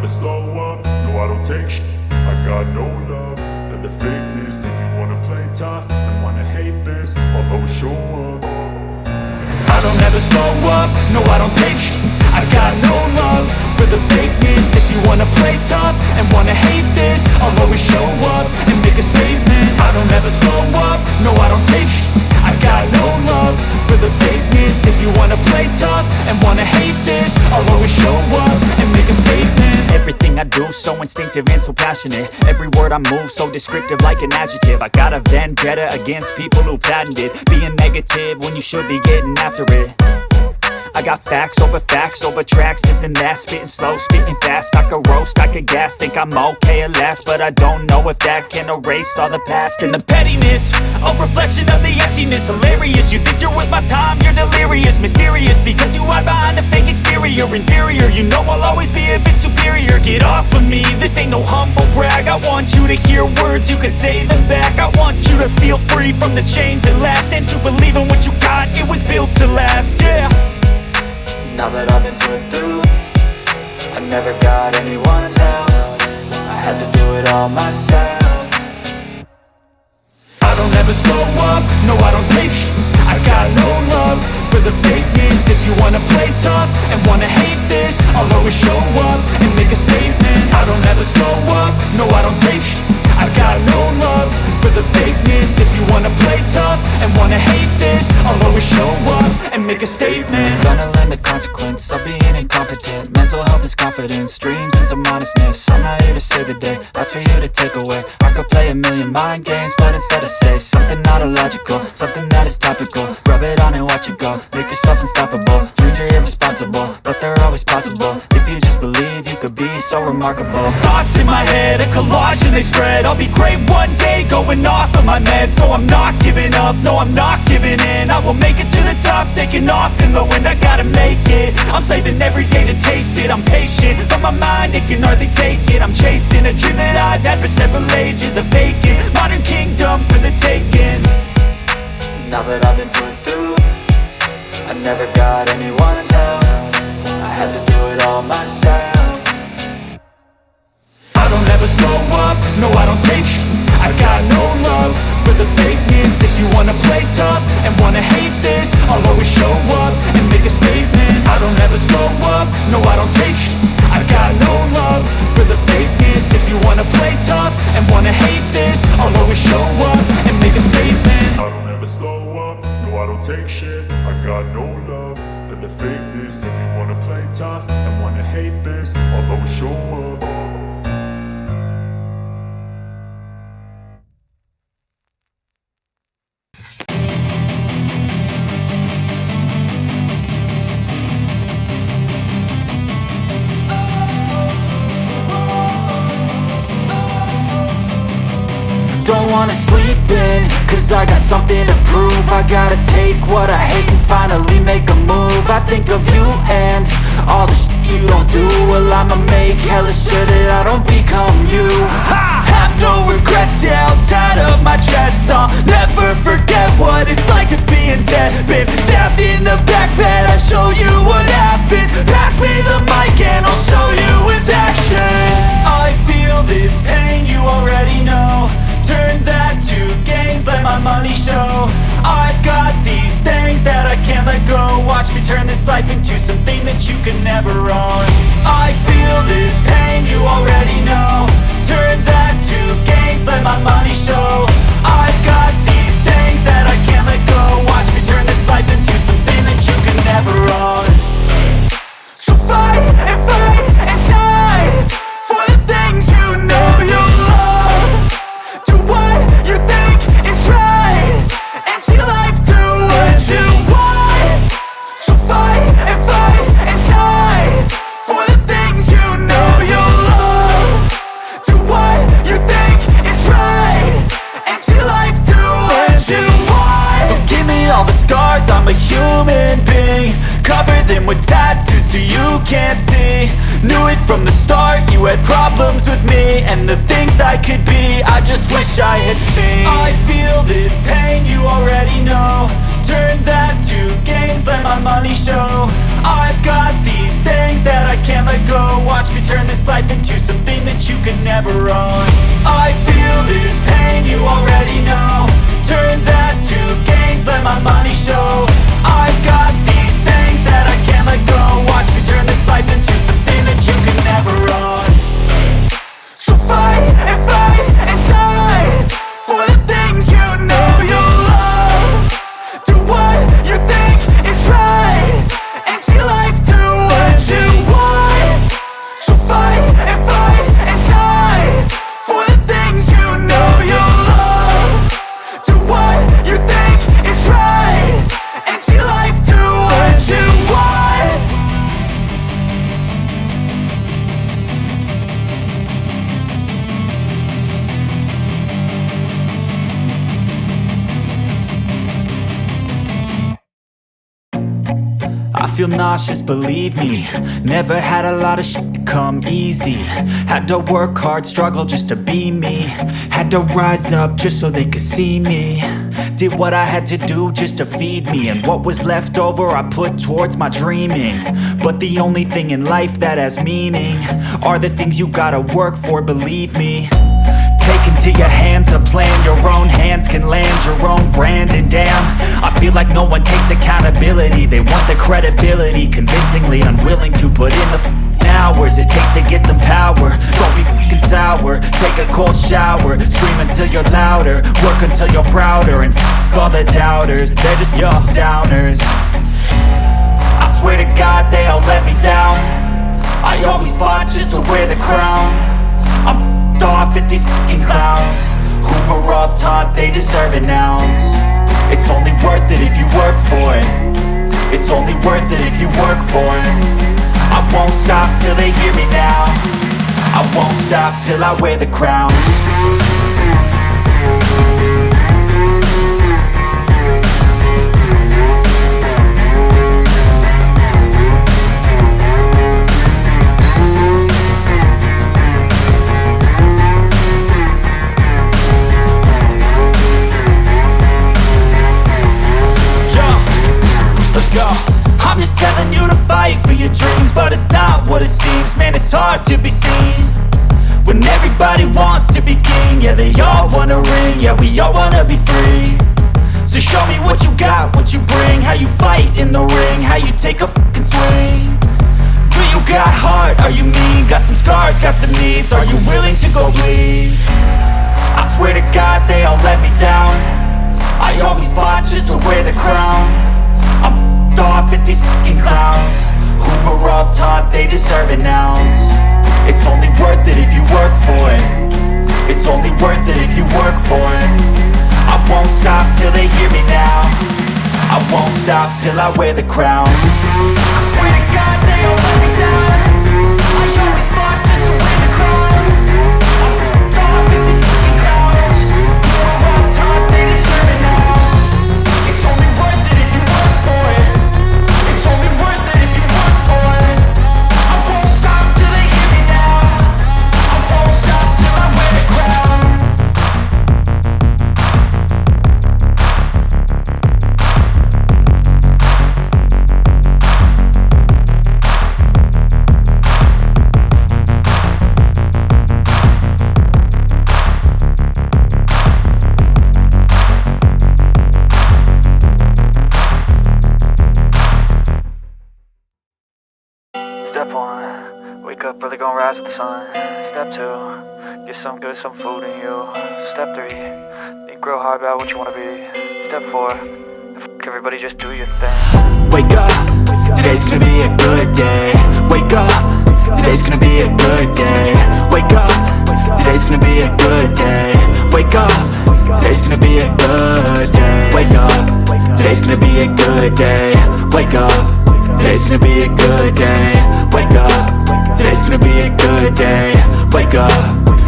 never slow up, no I don't take shit. I got no love for the fakeness. If you wanna play tough and wanna hate this, I'll always show up. I don't ever slow up, no I don't take shit. I got no love for the fakeness. If you wanna play tough and wanna hate this, I'll always show up and make a statement. I don't ever slow up, no I don't take shit. I got no love for the fakeness. If you wanna play tough and wanna hate this, I'll always show up and make a statement. Everything I do so instinctive and so passionate. Every word I move so descriptive like an adjective. I got a vendetta against people who patented being negative when you should be getting after it. I got facts over tracks, this and that. Spitting slow, spitting fast. I could roast, I could gas. Think I'm okay at last, but I don't know if that can erase all the past. And the pettiness, a reflection of the emptiness. Hilarious, you think you're worth my time, you're delirious. Mysterious, because you hide behind a fake exterior. Inferior, you know I'll always be a bit superior. Get off of me, this ain't no humble brag. I want you to hear words, you can say them back. I want you to feel free from the chains that last, and to believe in what you got, it was built to last, yeah. Now that I've been put through, I never got anyone's help. I had to do it all myself. I don't ever slow up, no I don't take shit. I got no love for the fakeness. If you wanna play tough and wanna hate this, I'll always show up and make a statement. I don't ever slow up, no I don't take shit. I got no love for the fakeness. If you wanna play tough and wanna hate this, I'll always show up and make a statement. Gonna learn the consequence of being incompetent. Mental health is confidence, dreams and some honestness. I'm not here to save the day, that's for you to take away. I could play a million mind games, but instead I say something not illogical, something that is topical. Rub it on and watch it go, make yourself unstoppable. Dreams are irresponsible, but they're always possible. If you just believe, you could be so remarkable. Thoughts in my head, a collage and they spread. I'll be great one day, going off of my meds. No, I'm not giving up, no, I'm not giving in. I will make it to the top, taking off in the wind. I gotta make it, I'm saving every day to taste it. I'm patient, but my mind, it can hardly take it. I'm chasing a dream that I've had for several ages. A vacant, modern kingdom for the taking. Now that I've been put through, I never got anyone's help. I had to do it all myself. I don't ever slow up, no I don't take shit. I got no love for the fakeness. If you wanna play tough and wanna hate this, I'll always show up and make a statement. I don't ever slow up, no I don't take shit. I got no love for the fakeness. If you wanna play tough and wanna hate this, I'll always show up and make a statement. I don't ever slow up, no I don't take shit. I got no love for the fakeness. If you wanna play tough and wanna hate this, I'll always show up. Don't wanna sleep in, cause I got something to prove. I gotta take what I hate and finally make a move. I think of you and all the shit you don't do. Well, I'ma make hella sure that I don't become you. I have no regrets, yeah, I'll tie up my chest. I'll never forget what it's like to be in debt. Been stabbed in the back bed, I'll show you what happens. Pass me the mic and I'll show you with action. I feel this pain, you already know. Turn that to gains, let my money show. I've got these things that I can't let go. Watch me turn this life into something that you can never own. I feel this pain, you already know. Turn that to gains, let my money show. I've got these things that I can't let go. Watch me turn this life into something that you can never own. So fight and die for the things you know you love. Do what you think is right, and see life do what you want. So fight and die for the things you know you love. Do what you think is right, and see life do what you want. So give me all the scars, I'm a human being. Cover them with tattoos so you can't see. Knew it from the start, you had problems with me and the things I could be, I just wish I had seen. I feel this pain, you already know. turn that to gains, let my money show. I've got these things that I can't let go. Watch me turn this life into something that you could never own. I feel this pain, you already know. Turn that to gains, let my money show. I've got these things that I can't let go. Watch me turn this life into something that you could never own. So fight and die for the things you know you love. Do what you think is right and see life do what you want. So fight and die for the things you know you love. Do what you think is right and see life do what you want. I feel nauseous, believe me. Never had a lot of shit come easy. Had to work hard, struggle just to be me. Had to rise up just so they could see me. Did what I had to do just to feed me. And what was left over I put towards my dreaming. But the only thing in life that has meaning are the things you gotta work for, believe me. Take into your hands a plan, your own hands can land your own brand. And damn, I feel like no one takes accountability. They want the credibility, convincingly unwilling to put in the hours it takes to get some power. Don't be f***ing sour, take a cold shower. Scream until you're louder, work until you're prouder. And f*** all the doubters, they're just your downers. I swear to God they all let me down. I always fought just to wear the crown. I'm off at these fucking clowns who were all taught they deserve an ounce. It's only worth it if you work for it. It's only worth it if you work for it. I won't stop till they hear me now. I won't stop till I wear the crown. I'm just telling you to fight for your dreams, but it's not what it seems. Man, it's hard to be seen when everybody wants to be king. Yeah, they all wanna ring, yeah, we all wanna be free. So show me what you got, what you bring. How you fight in the ring, how you take a fucking swing. Do you got heart, are you mean? Got some scars, got some needs, are you willing to go bleed? I swear to God they all let me down. I always fought just to wear the crown. I'm off at these fucking clowns who were all taught they deserve an ounce. It's only worth it if you work for it. It's only worth it if you work for it. I won't stop till they hear me now. I won't stop till I wear the crown. I swear to God they all let me down. I always fought just to wear the crown. I'm off at these fucking clowns who were all taught they deserve an ounce. It's only worth it if you work for it. It's only worth it if you work for it. I won't stop till they hear me now. I won't stop till I wear the crown. Step 1, wake up early, gonna rise with the sun. Step 2, get some good, some food in you. Step 3, think real hard about what you wanna be. Step 4, everybody just do your thing. Wake up, today's gonna be a good day. Wake up, today's gonna be a good day. Wake up, today's gonna be a good day. Wake up, today's gonna be a good day. Wake up, today's gonna be a good day. Wake up. Today's gonna be a good day. Wake up. Today's gonna be a good day. Wake up.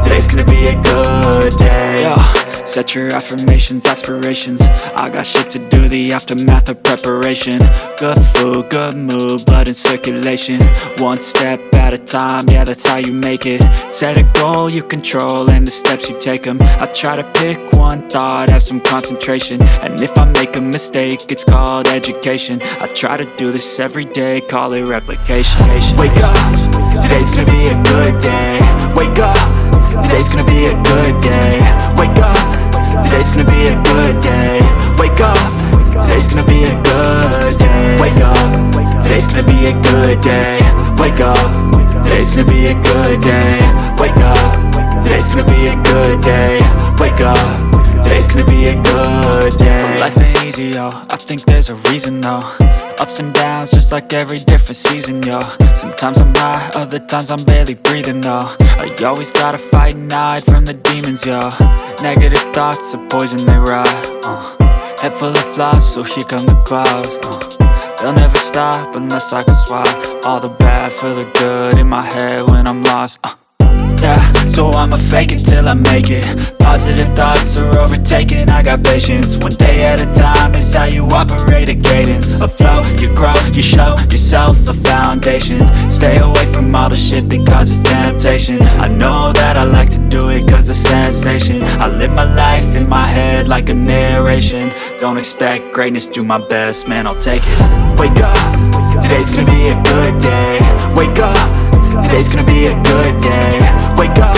Today's gonna be a good day. Yo, Set your affirmations, aspirations. I got shit to do, the aftermath of preparation. Good food, good mood, blood in circulation. One step at a time, yeah, that's how you make it. Set a goal you control and the steps you take them. I try to pick one thought, have some concentration. And if I make a mistake, it's called education. I try to do this every day, call it replication. Wake up, today's gonna be a good day. Wake up, today's gonna be a good day. Wake up, today's gonna be a good day. Wake up, today's gonna be a good day. Wake up, today's gonna be a good day. Wake up, today's gonna be a good day. Wake up, today's gonna be a good day. Wake up, today's gonna be a good day. So life ain't easy, yo, I think there's a reason though. Ups and downs, just like every different season, yo. Sometimes I'm high, other times I'm barely breathing, though. I always gotta fight and hide from the demons, yo. Negative thoughts are poison, they rot. Head full of flies, so here come the clouds. They'll never stop unless I can swap all the bad for the good in my head when I'm lost. Yeah, so I'ma fake it till I make it. Positive thoughts are overtaken, I got patience. One day at a time is how you operate a cadence. A flow, you grow, you show yourself a foundation. Stay away from all the shit that causes temptation. I know that I like to do it cause it's sensation. I live my life in my head like a narration. Don't expect greatness, do my best, man, I'll take it. Wake up, today's gonna be a good day. Wake up, today's gonna be a good day. Wake up,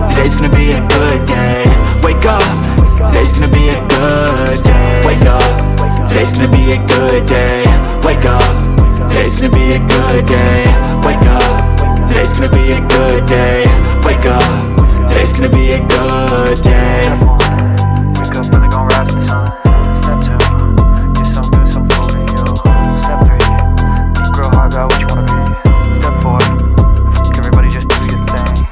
today's gonna be a good day. Wake up, today's gonna be a good day. Wake up, today's gonna be a good day. Wake up, today's gonna be a good day. Wake up, today's gonna be a good day. Wake up, today's gonna be a good day. Wake up, really gon' rise with the sun. Step 2, get some good, some food in you. Step 3, think real hard about what you wanna be. Step 4, everybody just do your thing.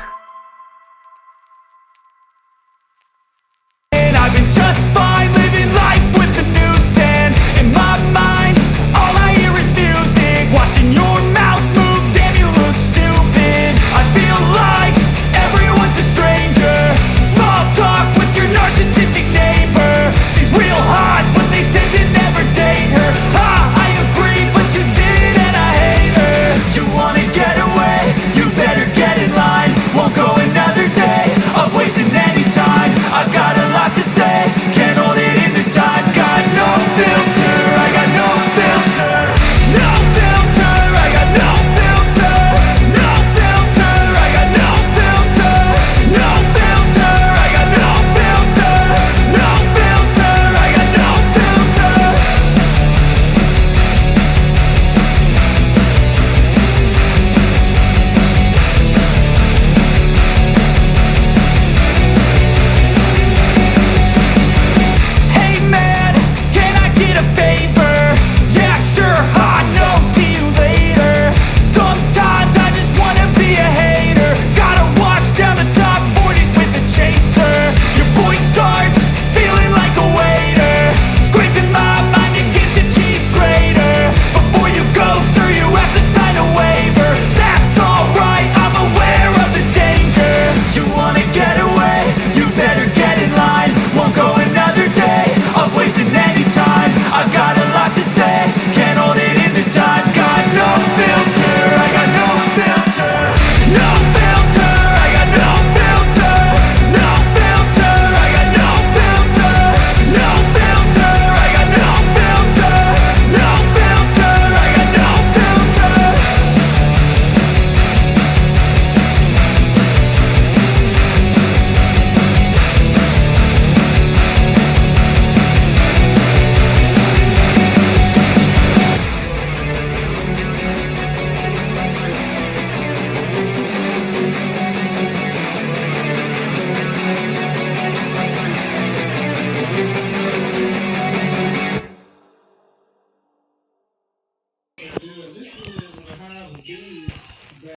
And I've been just fine living life with the noose and in my mind all I hear is music. Watching your mouth move, damn you look stupid. I feel like everyone's a stranger. Small talk with your narcissistic neighbor. She's real hot but they said to never date her. I agree but you did and I hate her. You wanna get away, you better get in line. Won't go another day of wasting any time. I've got a lot to say, can't hold it in this time. Got no filter, I got no filter. No filter, I got no filter. No filter, I got no filter. No filter, I got no filter. No filter, I got no filter. Hey man, can I get a favor? Yeah, sure, hot, no, see you later. Sometimes I just wanna be a hater. Gotta wash down the top 40s with a chaser. Your voice starts feeling like a waiter. Scraping my mind against a cheese grater. Before you go, sir, you have to sign a waiver. That's alright, I'm aware of the danger. You wanna get away, you better get in line. Won't go another day of wasting any time. I've got a lot to say, can't hold it in this time. Got no filter, I got no filter. No filter, I got no filter. No filter, I got no filter. No filter, I got no filter. No filter, I got no filter. This is how to do